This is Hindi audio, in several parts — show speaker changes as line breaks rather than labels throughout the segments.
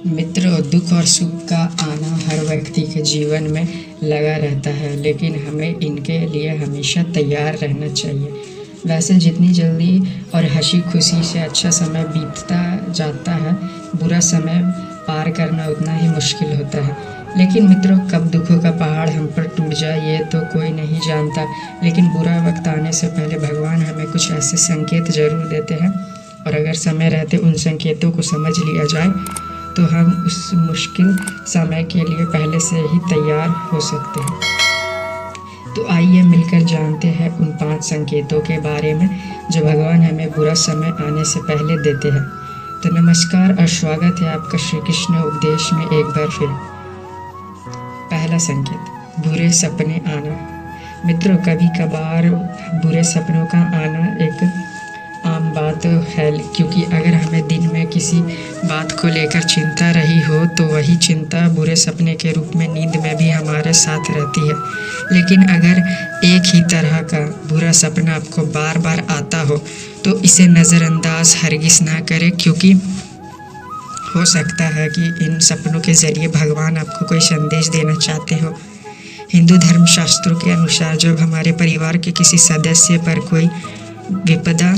मित्रों, दुख और सुख का आना हर व्यक्ति के जीवन में लगा रहता है, लेकिन हमें इनके लिए हमेशा तैयार रहना चाहिए। वैसे जितनी जल्दी और हंसी खुशी से अच्छा समय बीतता जाता है, बुरा समय पार करना उतना ही मुश्किल होता है। लेकिन मित्रों, कब दुखों का पहाड़ हम पर टूट जाए ये तो कोई नहीं जानता, लेकिन बुरा वक्त आने से पहले भगवान हमें कुछ ऐसे संकेत ज़रूर देते हैं, और अगर समय रहते उन संकेतों को समझ लिया जाए तो हम उस मुश्किल समय के लिए पहले से ही तैयार हो सकते हैं। तो आइए मिलकर जानते हैं उन 5 संकेतों के बारे में जो भगवान हमें बुरा समय आने से पहले देते हैं। तो नमस्कार और स्वागत है आपका श्री कृष्ण उपदेश में एक बार फिर। पहला संकेत, बुरे सपने आना। मित्रों, कभी कभार बुरे सपनों का आना एक आम बात है, क्योंकि अगर हमें दिन में किसी बात को लेकर चिंता रही हो तो वही चिंता बुरे सपने के रूप में नींद में भी हमारे साथ रहती है। लेकिन अगर एक ही तरह का बुरा सपना आपको बार बार आता हो तो इसे नज़रअंदाज हरगिज़ ना करें, क्योंकि हो सकता है कि इन सपनों के ज़रिए भगवान आपको कोई संदेश देना चाहते हो। हिंदू धर्मशास्त्रों के अनुसार जब हमारे परिवार के किसी सदस्य पर कोई विपदा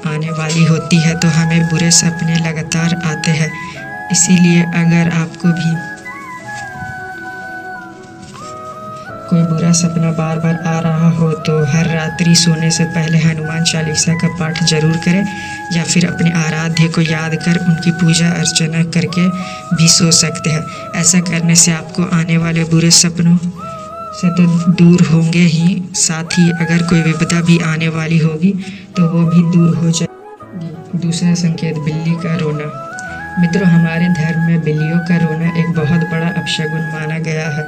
आने वाली होती है तो हमें बुरे सपने लगातार आते हैं। इसीलिए अगर आपको भी कोई बुरा सपना बार बार आ रहा हो तो हर रात्रि सोने से पहले हनुमान चालीसा का पाठ जरूर करें, या फिर अपने आराध्य को याद कर उनकी पूजा अर्चना करके भी सो सकते हैं। ऐसा करने से आपको आने वाले बुरे सपनों से तो दूर होंगे ही, साथ ही अगर कोई विपदा भी आने वाली होगी तो वो भी दूर हो जाएगी। दूसरा संकेत, बिल्ली का रोना। मित्रों, हमारे धर्म में बिल्लियों का रोना एक बहुत बड़ा अपशगुन माना गया है।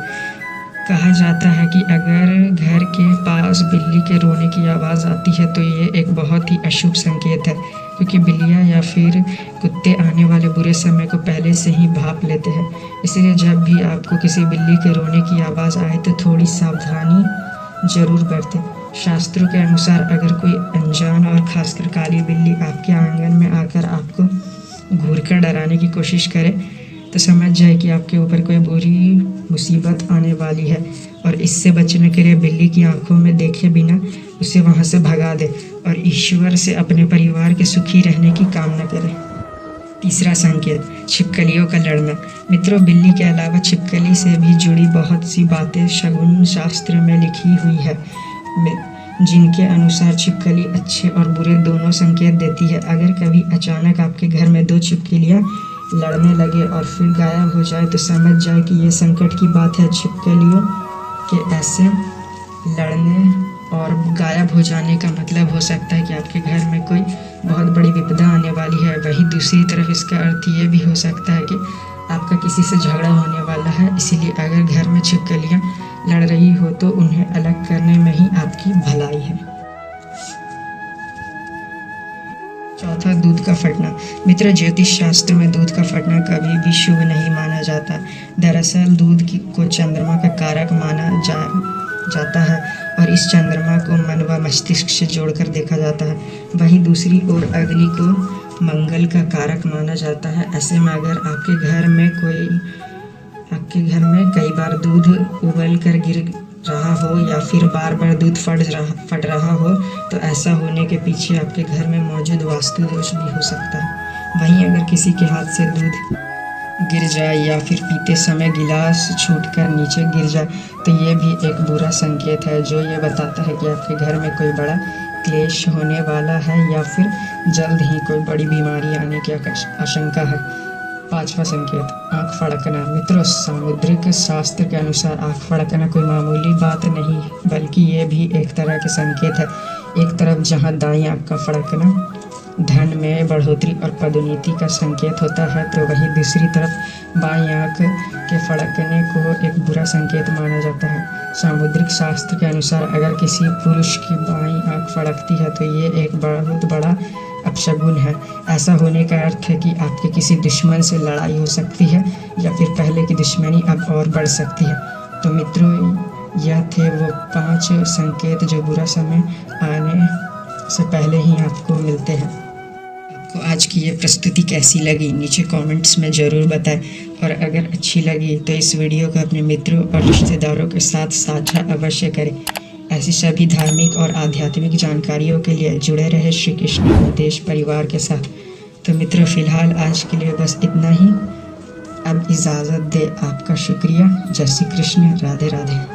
कहा जाता है कि अगर घर के पास बिल्ली के रोने की आवाज़ आती है तो ये एक बहुत ही अशुभ संकेत है, क्योंकि बिल्लियाँ या फिर कुत्ते आने वाले बुरे समय को पहले से ही भांप लेते हैं। इसलिए जब भी आपको किसी बिल्ली के रोने की आवाज़ आए तो थोड़ी सावधानी ज़रूर बरतें। शास्त्रों के अनुसार अगर कोई अनजान और खासकर काली बिल्ली आपके आंगन में आकर आपको घूरकर डराने की कोशिश करे तो समझ जाए कि आपके ऊपर कोई बुरी मुसीबत आने वाली है, और इससे बचने के लिए बिल्ली की आंखों में देखे बिना उसे वहां से भगा दे और ईश्वर से अपने परिवार के सुखी रहने की कामना करें। तीसरा संकेत, छिपकलियों का लड़ना। मित्रों, बिल्ली के अलावा छिपकली से भी जुड़ी बहुत सी बातें शगुन शास्त्र में लिखी हुई है, जिनके अनुसार छिपकली अच्छे और बुरे दोनों संकेत देती है। अगर कभी अचानक आपके घर में 2 छिपकलियाँ लड़ने लगे और फिर गायब हो जाए तो समझ जाए कि ये संकट की बात है। छिपकलियों के ऐसे लड़ने और गायब हो जाने का मतलब हो सकता है कि आपके घर में कोई बहुत बड़ी विपदा आने वाली है। वहीं दूसरी तरफ इसका अर्थ ये भी हो सकता है कि आपका किसी से झगड़ा होने वाला है। इसीलिए अगर घर में छिपकलियाँ लड़ रही हो तो उन्हें अलग करने में ही आपकी भलाई है। चौथा, दूध का फटना। मित्र, ज्योतिष शास्त्र में दूध का फटना कभी भी शुभ नहीं माना जाता। दरअसल दूध को चंद्रमा का कारक माना जाता है और इस चंद्रमा को मन व मस्तिष्क से जोड़कर देखा जाता है। वहीं दूसरी ओर अग्नि को मंगल का कारक माना जाता है। ऐसे में अगर आपके घर में कई बार दूध उबल कर गिर रहा हो या फिर बार बार दूध फट रहा हो तो ऐसा होने के पीछे आपके घर में मौजूद वास्तु दोष भी हो सकता है। वहीं अगर किसी के हाथ से दूध गिर जाए या फिर पीते समय गिलास छूटकर नीचे गिर जाए तो ये भी एक बुरा संकेत है, जो ये बताता है कि आपके घर में कोई बड़ा क्लेश होने वाला है या फिर जल्द ही कोई बड़ी बीमारी आने की आशंका है। पांचवा संकेत, आँख फड़कना। मित्रों, सामुद्रिक शास्त्र के अनुसार आँख फड़कना कोई मामूली बात नहीं, बल्कि ये भी एक तरह के संकेत है। एक तरफ जहाँ दाईं आँख का फड़कना धन में बढ़ोतरी और पदोन्नति का संकेत होता है, तो वहीं दूसरी तरफ बाईं आँख के फड़कने को एक बुरा संकेत माना जाता है। सामुद्रिक शास्त्र के अनुसार अगर किसी पुरुष की बाईं आँख फड़कती है तो ये एक बहुत बड़ा अपशगुन है। ऐसा होने का अर्थ है कि आपके किसी दुश्मन से लड़ाई हो सकती है या फिर पहले की दुश्मनी अब और बढ़ सकती है। तो मित्रों, यह थे वो 5 संकेत जो बुरा समय आने से पहले ही आपको मिलते हैं। आपको आज की ये प्रस्तुति कैसी लगी नीचे कमेंट्स में ज़रूर बताएं, और अगर अच्छी लगी तो इस वीडियो को अपने मित्रों और रिश्तेदारों के साथ साझा अवश्य करें। ऐसी सभी धार्मिक और आध्यात्मिक जानकारियों के लिए जुड़े रहे श्री कृष्ण उपदेश परिवार के साथ। तो मित्रों, फिलहाल आज के लिए बस इतना ही। अब इजाज़त दे, आपका शुक्रिया। जय श्री कृष्ण, राधे राधे।